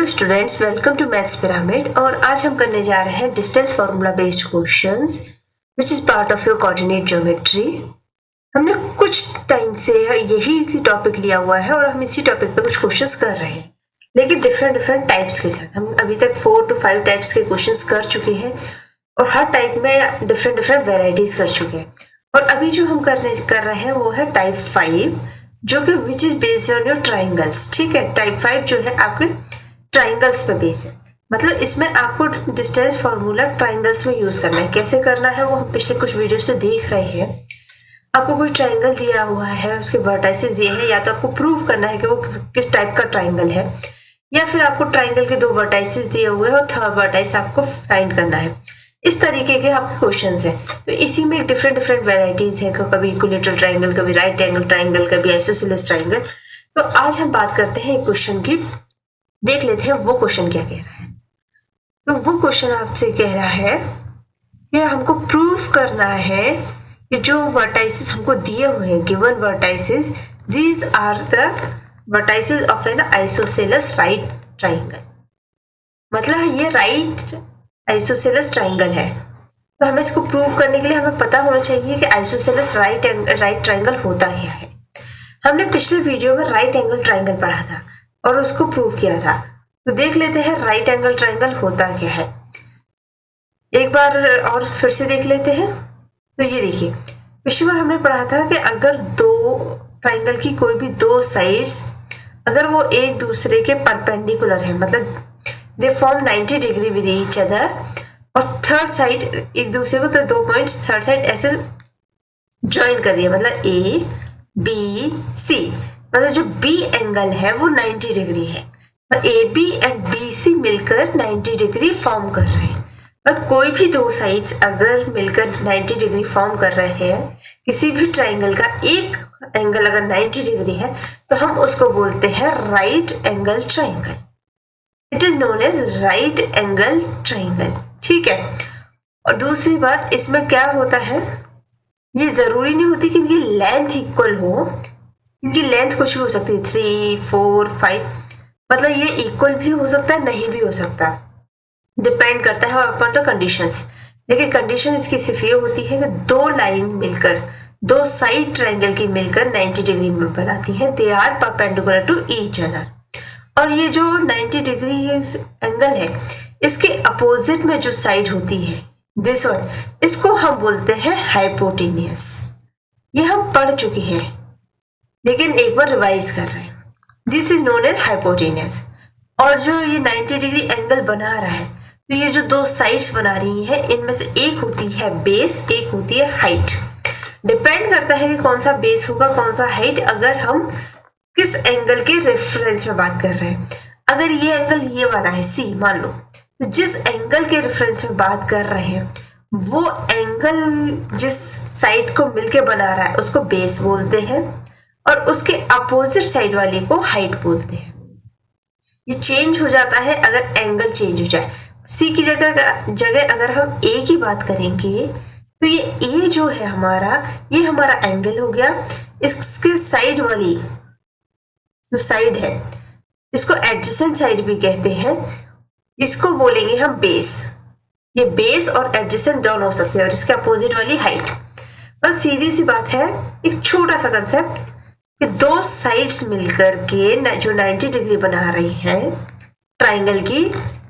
Students, welcome to maths pyramid. और आज हम करने जा रहे हैं distance formula based questions which is part of your coordinate geometry. हमने कुछ टाइम से यही टॉपिक लिया हुआ है और हम इसी टॉपिक पे कुछ क्वेश्चंस कर रहे हैं, लेकिन डिफरेंट टाइप्स के साथ। हम अभी तक 4 to 5 टाइप्स के क्वेश्चंस कर चुके हैं और हर टाइप में डिफरेंट वेराइटीज कर चुके हैं। और अभी जो हम कर रहे हैं वो है टाइप 5, जो कि which is based on your triangles. ठीक है, टाइप 5 जो है आपके ट्राइंगल्स पे बेस है, मतलब इसमें आपको डिस्टेंस फार्मूला ट्राइंगल्स में यूज करना है। कैसे करना है वो हम पिछले कुछ वीडियो से देख रहे हैं। आपको कोई ट्राइंगल दिया हुआ है, उसके वर्टाइसेस दिए हैं, या तो आपको प्रूव करना है कि वो किस टाइप का ट्राइंगल है, या फिर आपको ट्राइंगल के 2 वर्टाइसेस दिए हुए हैं और थर्ड वर्टाइस आपको फाइंड करना है। इस तरीके के आपके क्वेश्चंस हैं। तो इसी में डिफरेंट वेराइटीज है, कभी इक्विलेटरल ट्राइंगल, कभी राइट एंगल ट्राइंगल, कभी आइसोसेलेस ट्राइंगल। तो आज हम बात करते हैं एक क्वेश्चन की, देख लेते हैं वो क्वेश्चन क्या कह रहा है। तो वो क्वेश्चन आपसे कह रहा है कि हमको प्रूव करना है कि जो वर्टाइसेस हमको दिए हुए हैं, given vertices, these are the vertices of an isosceles right triangle. मतलब ये राइट आइसोसेलेस ट्राइंगल है। तो हमें इसको प्रूव करने के लिए हमें पता होना चाहिए कि आइसोसेलेस राइट ट्राइंगल होता क्या है। हमने पिछले वीडियो में राइट एंगल ट्राइंगल पढ़ा था और उसको प्रूव किया था। तो देख लेते हैं राइट एंगल ट्राइंगल होता क्या है, एक बार और फिर से देख लेते हैं। तो ये देखिए, पिछली बार हमने पढ़ा था कि अगर दो ट्राइंगल की कोई भी 2 साइड्स अगर वो एक दूसरे के परपेंडिकुलर है, मतलब they form 90 degree with each other, और थर्ड साइड एक दूसरे को, तो 2 पॉइंट्स थर्ड साइड ऐसे ज्वाइन कर रही है, मतलब ए बी सी, मतलब जो बी एंगल है वो 90 डिग्री है। A B and B C मिलकर 90 डिग्री फॉर्म कर रहे हैं। पर कोई भी 2 साइड्स अगर मिलकर 90 डिग्री फॉर्म कर रहे हैं, किसी भी ट्राइंगल का एक एंगल अगर 90 डिग्री है, तो हम उसको बोलते हैं right angle triangle. It is known as right angle triangle. ठीक है। और दूसरी बात, इसमें क्या होता है, ये जरूरी नहीं होती कि इनकी लेंथ इक्वल हो। इनकी लेंथ कुछ भी हो सकती है, 3, 4, 5, मतलब ये इक्वल भी हो सकता है, नहीं भी हो सकता, डिपेंड करता है अपॉन द कंडीशंस। लेकिन कंडीशन इसकी सिर्फ ये होती है कि 2 लाइन मिलकर, 2 साइड ट्राइंगल की मिलकर 90 डिग्री में बनाती है। They are perpendicular to each other. और ये जो 90 डिग्री एंगल है, इसके अपोजिट में जो साइड होती है, दिस वन, इसको हम बोलते हैं हाइपोटेनियस। ये हम पढ़ चुके हैं, लेकिन एक बार रिवाइज कर रहे हैं। This is known as hypotenuse. और जो ये 90 डिग्री एंगल बना रहा है, तो ये जो 2 साइड्स बना रही है, इनमें से एक होती है बेस, एक होती है हाइट। डिपेंड करता है कि कौन सा बेस होगा, कौन सा हाइट, अगर हम किस एंगल के रेफरेंस में बात कर रहे हैं। अगर ये एंगल ये वाला है सी मान लो, तो जिस एंगल के रेफरेंस में बात कर रहे हैं, वो एंगल जिस साइड को मिलके बना रहा है उसको बेस बोलते हैं, और उसके अपोजिट साइड वाले को हाइट बोलते हैं। ये चेंज हो जाता है अगर एंगल चेंज हो जाए। सी की जगह अगर हम ए की बात करेंगे, तो ये ए जो है हमारा, ये हमारा एंगल हो गया। इसके साइड वाली जो साइड है, इसको एडजेसेंट साइड भी कहते हैं, इसको बोलेंगे हम बेस। ये बेस और एडजेसेंट दोनों हो सकते हैं, और इसके अपोजिट वाली हाइट। बस सीधी सी बात है, एक छोटा सा कंसेप्ट कि 2 साइड्स मिलकर के जो 90 डिग्री बना रही हैं ट्राइंगल की,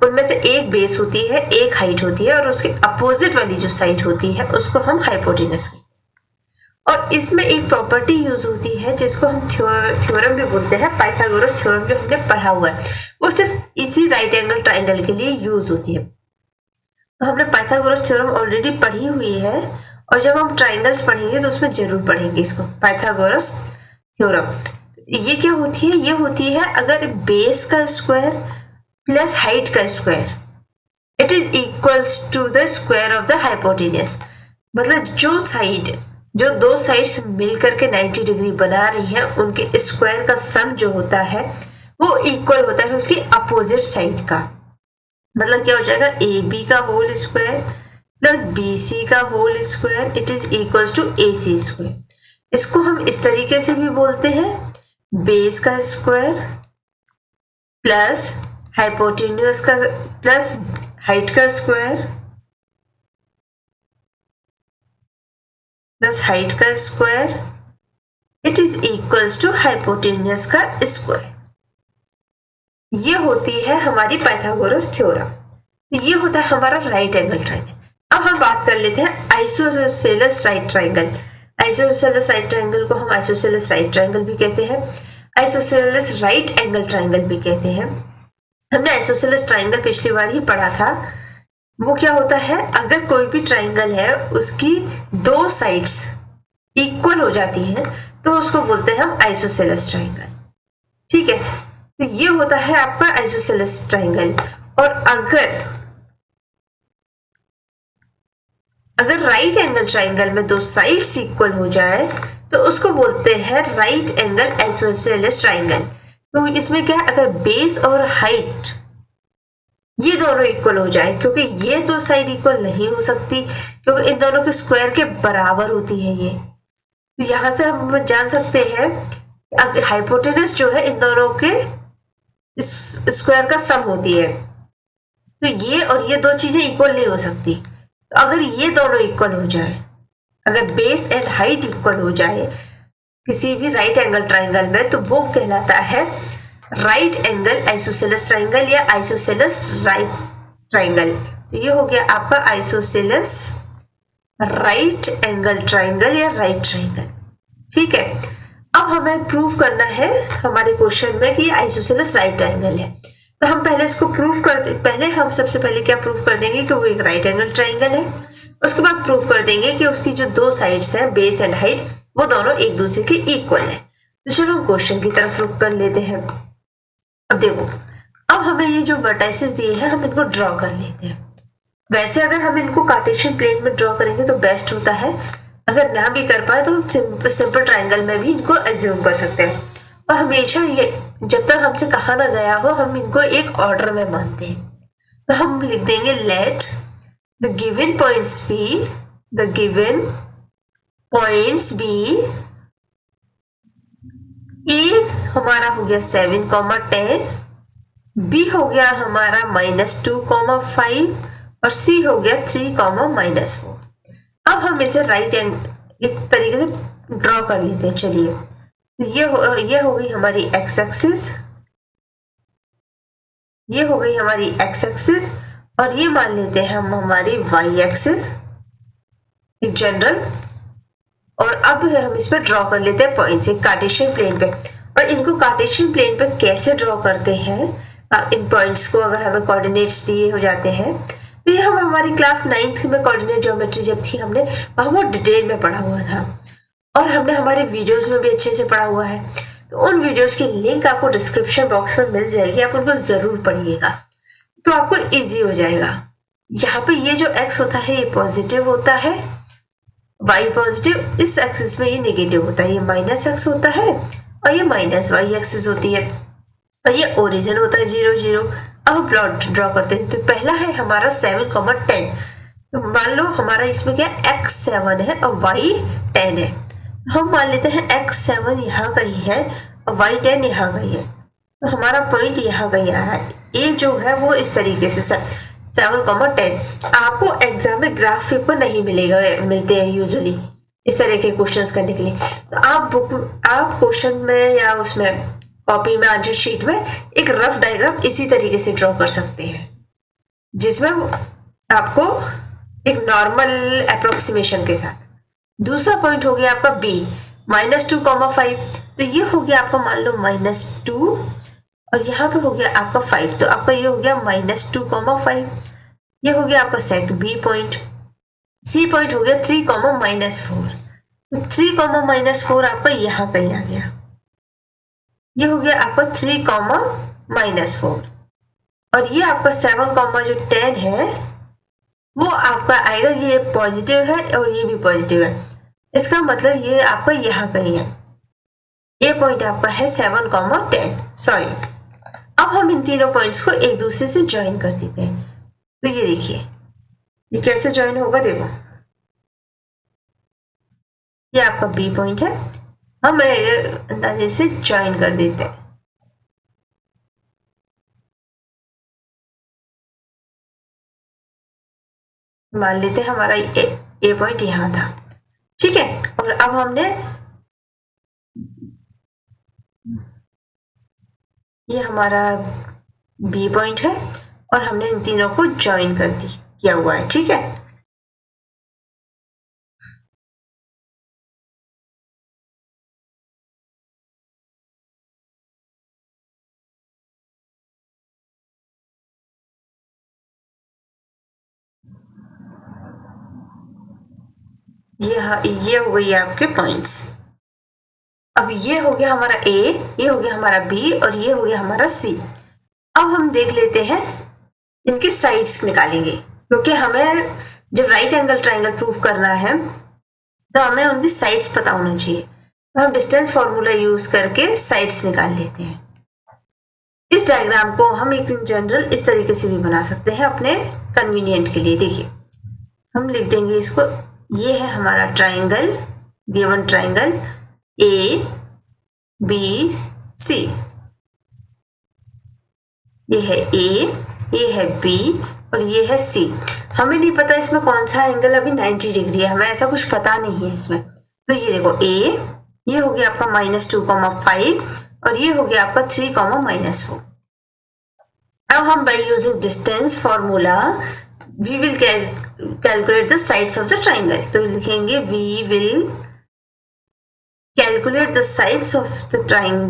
उनमें से एक बेस होती है, एक हाइट होती है, और उसके अपोजिट वाली जो साइड होती है उसको हम हाइपोटेनस कहते हैं। और इसमें एक प्रॉपर्टी यूज होती है जिसको हम थ्योरम भी बोलते हैं, पाइथागोरस थ्योरम, जो हमने पढ़ा हुआ है, वो सिर्फ इसी राइट एंगल ट्राइंगल के लिए यूज होती है। तो हमने पाइथागोरस थ्योरम ऑलरेडी पढ़ी हुई है, और जब हम ट्राइंगल्स पढ़ेंगे तो उसमें जरूर पढ़ेंगे इसको, पाइथागोरस थ्योरम। ये क्या होती है, ये होती है अगर बेस का स्क्वायर प्लस हाइट का square, it is equals to the square of the hypotenuse. मतलब जो 2 साइड्स मिलकर के 90 डिग्री बना रही हैं, उनके स्क्वायर का सम जो होता है वो इक्वल होता है उसकी अपोजिट साइड का। मतलब क्या हो जाएगा, ए बी का whole square plus B C का whole square, it is equals to A C square. इसको हम इस तरीके से भी बोलते हैं, बेस का स्क्वायर प्लस हाइपोटेन्यूज का प्लस हाइट का स्क्वायर प्लस हाइट का square it is equals to hypotenuse का स्क्वायर। ये होती है हमारी पाइथागोरस थ्योरम। ये होता है हमारा राइट एंगल ट्राइंगल। अब हम बात कर लेते हैं isosceles right triangle. Isosceles right triangle को हम आइसोसेलेस राइट ट्राइंगल भी कहते हैं, आइसोसेलेस राइट एंगल ट्राइंगल भी कहते हैं। हमने आइसोसेलेस ट्राइंगल पिछली बार ही पढ़ा था। वो क्या होता है, अगर कोई भी ट्राइंगल है उसकी दो साइड्स इक्वल हो जाती हैं तो उसको बोलते हैं हम आइसोसेलेस ट्राइंगल। ठीक है, तो ये होता है आपका आइसोसेलेस ट्राइंगल। और अगर राइट एंगल ट्राइंगल में दो साइड्स इक्वल हो जाए तो उसको बोलते हैं राइट एंगल आइसोसेलेस ट्राइंगल। तो इसमें क्या है, अगर बेस और हाइट ये दोनों इक्वल हो जाए, क्योंकि ये दो साइड इक्वल नहीं हो सकती क्योंकि इन दोनों के स्क्वायर के बराबर होती है ये। तो यहां से हम जान सकते हैं हाइपोटेनस जो है इन दोनों के स्क्वायर का सम होती है। तो ये और ये दो चीजें इक्वल नहीं हो सकती। तो अगर ये दोनों इक्वल हो जाए, अगर बेस एंड हाइट इक्वल हो जाए किसी भी राइट एंगल ट्राइंगल में, तो वो कहलाता है राइट एंगल आइसोसेलेस ट्राइंगल या आइसोसेलेस राइट ट्राइंगल। तो ये हो गया आपका आइसोसेलेस राइट एंगल ट्राइंगल या राइट ट्राइंगल। ठीक है, अब हमें प्रूव करना है हमारे क्वेश्चन में कि आइसोसेलेस राइट ट्राइंगल है। तो हम पहले इसको प्रूव करते, पहले हम सबसे पहले क्या प्रूव कर देंगे कि वो एक राइट एंगल ट्राइंगल है। उसके बाद प्रूव कर देंगे कि उसकी जो दो साइड्स हैं बेस एंड हाइट वो दोनों एक दूसरे के इक्वल है। तो चलो हम क्वेश्चन की तरफ रुक कर लेते हैं। अब देखो, अब हमें ये जो वर्टाइसेस दिए हैं हम इनको ड्रॉ कर लेते हैं। वैसे अगर हम इनको कार्टेशियन प्लेन में ड्रॉ करेंगे तो बेस्ट होता है, अगर ना भी कर पाए तो हम सिंपल ट्राइंगल में भी इनको एज्यूम कर सकते हैं। और हमेशा ये जब तक हमसे कहा ना गया हो हम इनको एक ऑर्डर में मानते हैं। तो हम लिख देंगे let the given points B A हमारा हो गया 7,10, बी हो गया हमारा -2,5 और सी हो गया 3,-4। अब हम इसे राइट एक तरीके से ड्रॉ कर लेते हैं। चलिए, तो ये हो गई हमारी एक्स एक्सिस, ये हो गई हमारी एक्स एक्सिस और ये मान लेते हैं हम हमारी वाई एक्सिस एक जनरल। और अब हम इस पर ड्रॉ कर लेते हैं पॉइंट्स एक कार्टेशियन प्लेन पे। और इनको कार्टेशियन प्लेन पे कैसे ड्रॉ करते हैं, इन पॉइंट्स को अगर हमें कोऑर्डिनेट्स दिए हो जाते हैं तो ये हम हमारी क्लास 9th में कोऑर्डिनेट ज्योमेट्री जब थी हमने वहाँ बहुत डिटेल में पढ़ा हुआ था और हमने हमारे वीडियोस में भी अच्छे से पढ़ा हुआ है। तो उन वीडियोस की लिंक आपको डिस्क्रिप्शन बॉक्स में मिल जाएगी, आप उनको जरूर पढ़िएगा तो आपको इजी हो जाएगा। यहाँ पे ये जो x होता है ये पॉजिटिव होता है, y पॉजिटिव, इस एक्सिस में ये नेगेटिव होता है, ये -x होता है और ये -y एक्सिस होती है और ये ओरिजिन होता है 0, 0। अब प्लॉट ड्रॉ करते हैं। तो पहला है हमारा 7,10। तो मान लो हमारा इसमें क्या x 7 है और y 10 है। हम मान लेते हैं x 7 यहाँ कहीं है और y 10 यहाँ कहीं है। तो हमारा पॉइंट यहाँ कहीं आ रहा है। ए जो है वो इस तरीके से 7,10। आपको एग्जाम में ग्राफ पेपर नहीं मिलते हैं यूजुअली इस तरह के क्वेश्चंस करने के लिए। तो आप क्वेश्चन में या उसमें कॉपी में आंसर शीट में एक रफ डायग्राम इसी तरीके से ड्रॉ कर सकते हैं जिसमें आपको एक नॉर्मल अप्रोक्सीमेशन के साथ। दूसरा पॉइंट हो गया आपका बी -2,5। तो ये हो गया आपका मान लो -2 और यहाँ पे हो गया आपका 5। तो आपका ये हो गया -2,5। ये हो गया आपका set B point. C point हो गया 3,-4। तो 3,-4 आपका यहाँ कहीं आ गया। ये हो गया आपका 3,-4 और ये आपका 7,10 है वो आपका आएगा, ये पॉजिटिव है और ये भी पॉजिटिव है। इसका मतलब ये आपका यहाँ कहीं है। ये पॉइंट आपका है 7,10। सॉरी, अब हम इन तीनों पॉइंट्स को एक दूसरे से ज्वाइन कर देते हैं। तो ये देखिए ये कैसे ज्वाइन होगा, देखो ये आपका बी पॉइंट है, हम अंदाजे से ज्वाइन कर देते हैं। मान लेते हैं हमारा ए पॉइंट यहाँ था, ठीक है। और अब हमने ये हमारा बी पॉइंट है और हमने इन तीनों को ज्वाइन कर दी किया हुआ है, ठीक है। ये हो गई आपके पॉइंट्स। अब ये हो गया हमारा ए, ये हो गया हमारा बी और ये हो गया हमारा सी। अब हम देख लेते हैं इनकी साइड्स निकालेंगे, क्योंकि हमें जब राइट एंगल ट्राइंगल प्रूफ करना है तो हमें उनकी साइड्स पता होना चाहिए। तो हम डिस्टेंस फॉर्मूला यूज करके साइड्स निकाल लेते हैं। इस डायग्राम को हम एक इन जनरल इस तरीके से भी बना सकते हैं अपने कन्वीनियंट के लिए। देखिए हम लिख देंगे इसको, ये है हमारा triangle, given triangle A B C. ये है ए, ये है बी और ये है सी। हमें नहीं पता इसमें कौन सा एंगल अभी 90 डिग्री है, हमें ऐसा कुछ पता नहीं है इसमें। तो ये देखो ए, ये हो गया आपका -2,5 और ये हो गया आपका 3,-4। अब हम by using distance formula we will calculate the sides of the triangle. तो लिखेंगे we will calculate the sides of the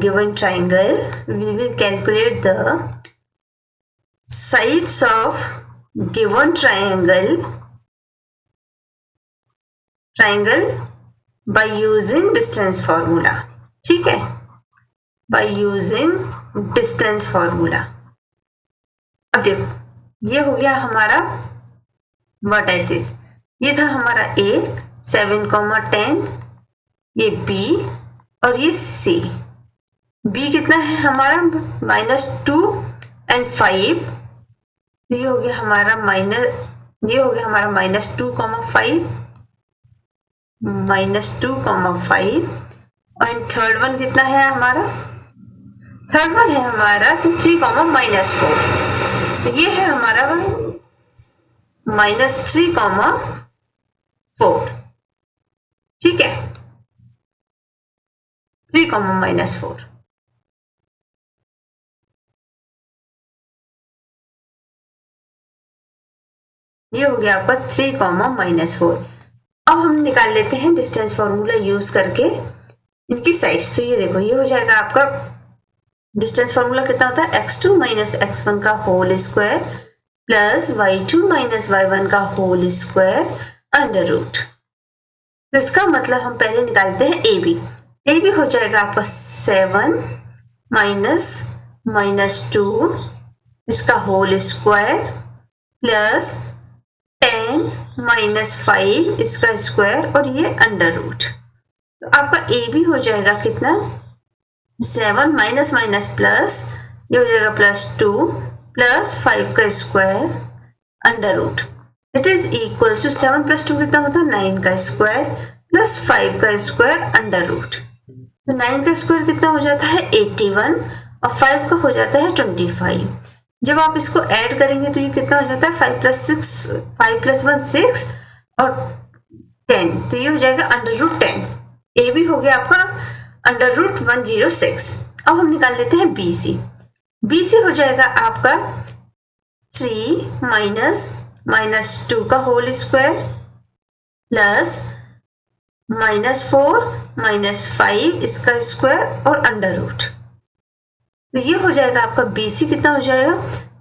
given triangle. We will calculate the sides of given triangle by using distance formula, ठीक है, by using distance formula। अब देखो ये हो गया हमारा वर्टाइसिस, ये था हमारा ए 7,10, ये बी और ये सी। बी कितना है हमारा -2 और 5, ये हो गया हमारा -2,5 और थर्ड वन कितना है हमारा, थर्ड वन है हमारा 3,-4। तो ये है हमारा -3,4, ठीक है, 3,-4। ये हो गया आपका 3,-4। अब हम निकाल लेते हैं डिस्टेंस फॉर्मूला यूज करके इनकी साइड्स। तो ये देखो ये हो जाएगा आपका डिस्टेंस फॉर्मूला कितना होता है, x2 - x1 का whole square plus y2 - y1 का होल स्क्वायर अंडर रूट। तो इसका मतलब हम पहले निकालते हैं ए बी हो जाएगा आपका 7 -2 इसका होल स्क्वायर प्लस 10 -5 इसका स्क्वायर और ये अंडर रूट। तो आपका ए बी हो जाएगा कितना, 7 माइनस प्लस, ये हो जाएगा +2 प्लस 5 का square under root. It is equals to 7 + 2 कितना होता है 9 का स्क्वायर प्लस 5 का स्क्वायर अंडर रूट। तो 9 का स्क्वायर कितना हो जाता है 81 और 5 का हो जाता है 25। जब आप इसको ऐड करेंगे तो ये कितना हो जाता है 5 + 1 6 और 10, तो ये हो जाएगा √10। ए बी हो गया आपका √106। अब हम निकाल लेते हैं बी सी हो जाएगा आपका 3 -2 का होल स्क्वायर प्लस -4 -5 इसका स्क्वायर और अंडर रूट। तो ये हो जाएगा आपका बी सी कितना हो जाएगा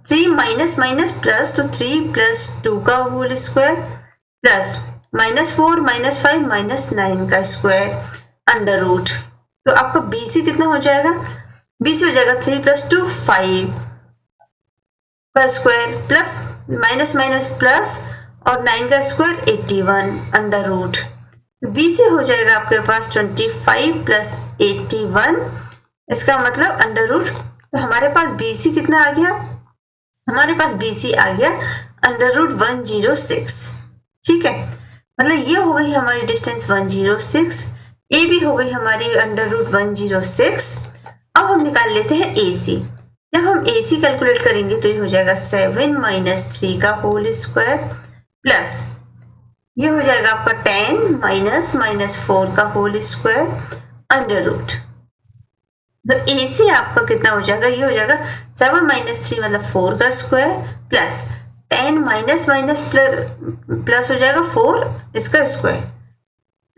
3 माइनस प्लस, तो 3 + 2 का होल स्क्वायर प्लस -4 -5 -9 का स्क्वायर अंडर रूट। तो आपका बी सी कितना हो जाएगा, बी सी हो जाएगा 3 + 2 5 का स्क्वायर प्लस माइनस प्लस और 9 का square 81 under root. B C हो जाएगा आपके पास 25 + 81 इसका मतलब अंडर रूट। तो हमारे पास बी सी कितना आ गया, हमारे पास बी सी आ गया √106, ठीक है। मतलब ये हो गई हमारी डिस्टेंस 106, ए बी हो गई हमारी √106। अब हम निकाल लेते हैं ए सी। जब हम ए सी कैलकुलेट करेंगे तो ये हो जाएगा 7 - 3 का होल स्क्वायर प्लस ये हो जाएगा आपका 10 माइनस -4 का होल स्क्वायर अंडर रूट। तो AC आपका कितना हो जाएगा, ये हो जाएगा 7 माइनस 3 मतलब 4 का square plus 10 minus minus plus हो जाएगा 4 इसका स्क्वायर।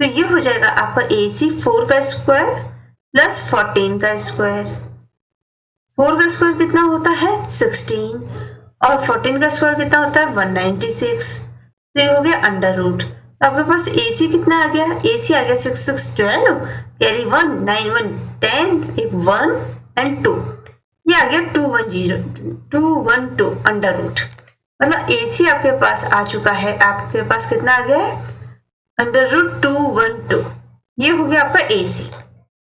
तो ये हो जाएगा आपका AC 4 का स्क्वायर प्लस 14 का स्क्वायर। 4 का स्क्वायर कितना होता है 16 और 14 का स्क्वायर कितना होता है 196। तो ये हो गया अंडर रूट। तो आपके पास AC कितना आ गया, AC आ गया 6 6 12 कैरी 1 9 1 10 एक 1 एंड 2, ये आ गया 212 अंडर रूट। मतलब AC आपके पास आ चुका है, आपके पास कितना आ गया है अंडर रूट 212। ये हो गया आपका AC।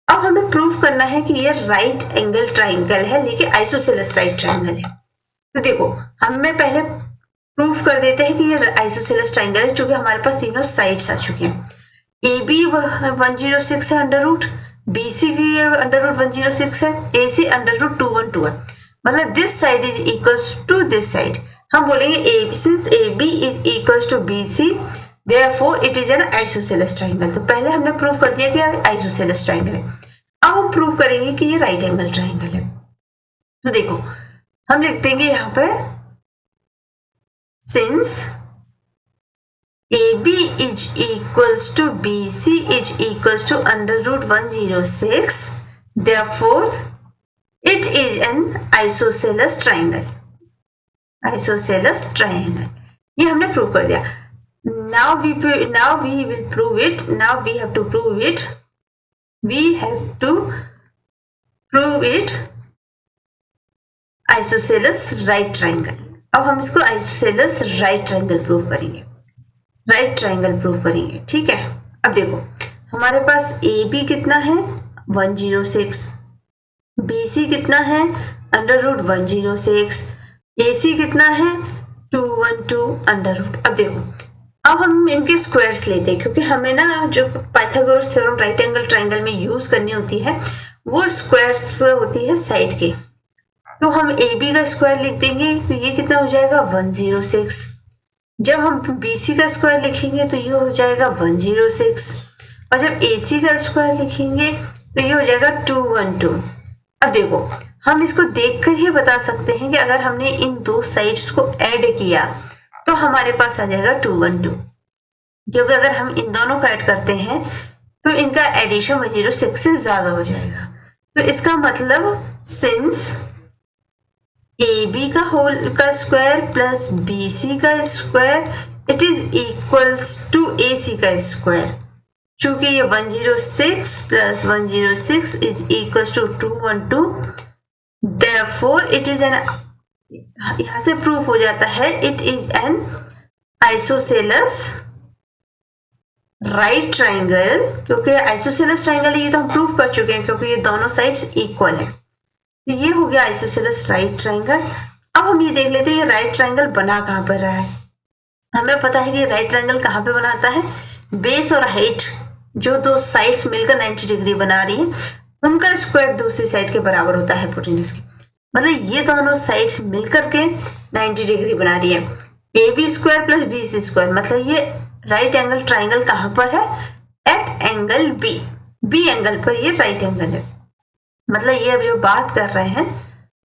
अब हमें प्रूफ करना है कि ये राइट एंगल ट्राइंगल है, लेकिन आइसोसेलेस राइट ट्राइंगल है। तो देखो हमें पहले प्रूफ कर देते हैं कि ये आइसोसेलेस ट्राइंगल है, चूंकि हमारे पास तीनों साइड्स आ चुके हैं। AB 106 है अंडर रूट, BC की अंडर रूट 106 है, AC अंडर रूट 212 है। मतलब this side is equals to this side. हम बोलेंगे since AB is equals to BC therefore it is an isosceles triangle। तो पहले हमने प्रूफ कर दिया कि आइसोसेलेस ट्राइंगल है। अब हम प्रूफ करेंगे कि ये राइट एंगल ट्राइंगल है। तो देखो हम लिख देंगे यहाँ पे since AB is equals to BC is equals to under root 106 therefore it is an isosceles triangle। isosceles triangle ये हमने प्रूव कर दिया। Now we will prove it। Now we have to prove it। We have to prove it isosceles right triangle। अब हम इसको isosceles right triangle prove करेंगे, right triangle prove करेंगे। ठीक है, अब देखो हमारे पास AB कितना है 106, BC कितना है अंडर रूट 106, AC कितना है 212 अंडर रूट। अब देखो अब हम इनके स्क्वायर्स लेते हैं, क्योंकि हमें ना जो Pythagoras theorem right angle triangle में यूज करनी होती है वो स्क्वायर्स होती है साइड के। तो हम AB का स्क्वायर लिख देंगे तो ये कितना हो जाएगा 106। जब हम BC का स्क्वायर लिखेंगे तो ये हो जाएगा 106 और जब AC का स्क्वायर लिखेंगे तो ये हो जाएगा 212। अब देखो हम इसको देखकर ही बता सकते हैं कि अगर हमने इन दो साइड्स को ऐड किया तो हमारे पास आ जाएगा 212, क्योंकि अगर हम इन दोनों को ऐड करते हैं तो इनका एडिशन 106 से ज्यादा हो जाएगा। तो इसका मतलब सिंस AB का होल का स्क्वायर प्लस BC का square it is equals to AC का स्क्वायर। चूंकि ये 106 प्लस 106 is equals to 212 therefore it is an, यहां से प्रूफ हो जाता है it is N isosceles right triangle. क्योंकि आइसोसेलस ट्राइंगल है ये तो हम प्रूफ कर चुके हैं, क्योंकि ये दोनों साइड्स इक्वल है। तो ये हो गया आइसोसेलस राइट ट्राइंगल। अब हम ये देख लेते हैं ये राइट ट्राइंगल बना कहां पर रहा है। हमें पता है कि राइट ट्राइंगल कहां पे बनाता है, बेस और हाइट जो दो साइड्स मिलकर 90 डिग्री बना रही है उनका स्क्वायर दूसरी साइड के बराबर होता है हिपोटेन्यूज के। मतलब ये दोनों साइड्स मिलकर के 90 डिग्री बना रही है। AB square plus BC square मतलब ये राइट एंगल ट्राइंगल कहां पर है, एट एंगल B एंगल पर ये राइट एंगल है। मतलब ये अब जो बात कर रहे हैं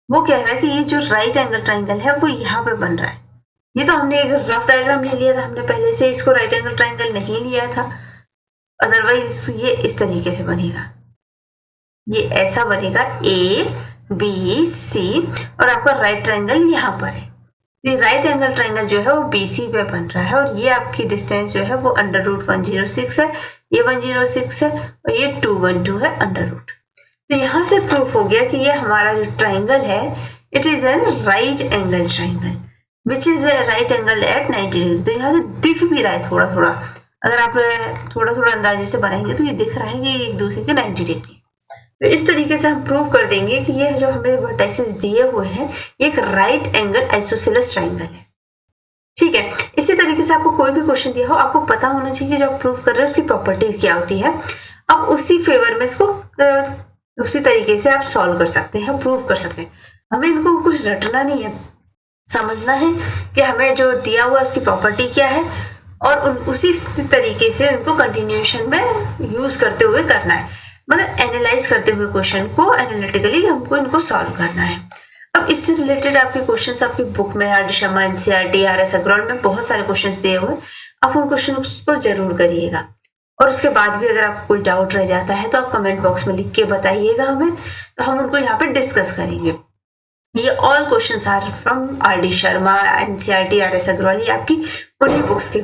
वो कह रहा है कि ये जो राइट एंगल ट्राइंगल है वो यहाँ पे बन रहा है। ये तो हमने एक रफ डायग्राम ले लिया था, हमने पहले से इसको राइट एंगल ट्राइंगल नहीं लिया था, अदरवाइज ये इस तरीके से बनेगा, ये ऐसा बनेगा ABC और आपका राइट ट्राइंगल यहाँ पर है। ये राइट एंगल ट्राइंगल जो है वो BC पे बन रहा है और ये आपकी डिस्टेंस जो है वो अंडर रूट 106 है, ये 106 है और ये 212 है अंडर रूट। तो यहाँ से प्रूफ हो गया कि ये हमारा जो ट्राइंगल है it is an right angle triangle which is a right angle at 90 degree. तो यहाँ से दिख भी रहा है थोड़ा थोड़ा, अगर आप थोड़ा थोड़ा अंदाजे से बनाएंगे तो ये दिख रहा है कि एक दूसरे के 90 डिग्री। तो इस तरीके से हम प्रूव कर देंगे कि ये जो हमें वर्टिसेस दिए हुए हैं एक राइट एंगल आइसोसेलेस ट्राइंगल है। ठीक है, इसी तरीके से आपको कोई भी क्वेश्चन दिया हो आपको पता होना चाहिए जो आप प्रूव कर रहे हो उसकी प्रॉपर्टीज क्या होती है। अब उसी फेवर में इसको उसी तरीके से आप सॉल्व कर सकते हैं, प्रूव कर सकते हैं। हमें इनको कुछ रटना नहीं है, समझना है कि हमें जो दिया हुआ है उसकी प्रॉपर्टी क्या है और उसी तरीके से उनको कंटिन्यूएशन में यूज करते हुए करना है, मतलब एनालाइज करते हुए क्वेश्चन को एनालिटिकली हमको इनको सॉल्व करना है। अब इससे रिलेटेड आपके क्वेश्चंस आपकी बुक में R D Sharma, NCERT, R S. Agarwal में बहुत सारे क्वेश्चंस दिए हुए, आप उन क्वेश्चंस को जरूर करिएगा। और उसके बाद भी अगर आपको कोई डाउट रह जाता है तो आप कमेंट बॉक्स में लिख के बताइएगा हमें, तो हम उनको यहाँ पे डिस्कस करेंगे। ये all questions are from R D Sharma, NCERT, R S. Agarwal, ये आपकी उन्हीं बुक्स के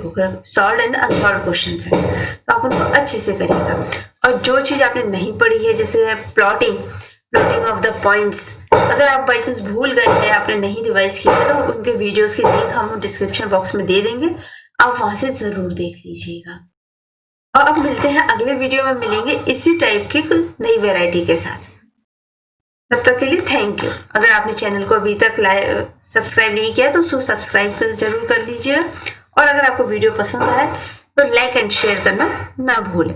सॉल्व एंड अनसॉल्व क्वेश्चंस हैं, तो आप उनको अच्छे से करिएगा। और जो चीज आपने नहीं पढ़ी है, जैसे प्लॉटिंग ऑफ द पॉइंट्स, अगर आप बाई चांस भूल गए हैं, आपने नहीं रिवाइज किया है, तो उनके वीडियोस के लिंक हम डिस्क्रिप्शन बॉक्स में दे देंगे, आप वहां से जरूर देख लीजिएगा। और अब मिलते हैं अगले वीडियो में, मिलेंगे इसी टाइप की नई वेराइटी के साथ। तब तक के लिए थैंक यू। अगर आपने चैनल को अभी तक सब्सक्राइब नहीं किया तो उसको सब्सक्राइब जरूर कर लीजिएगा, और अगर आपको वीडियो पसंद आए तो लाइक एंड शेयर करना ना भूलें।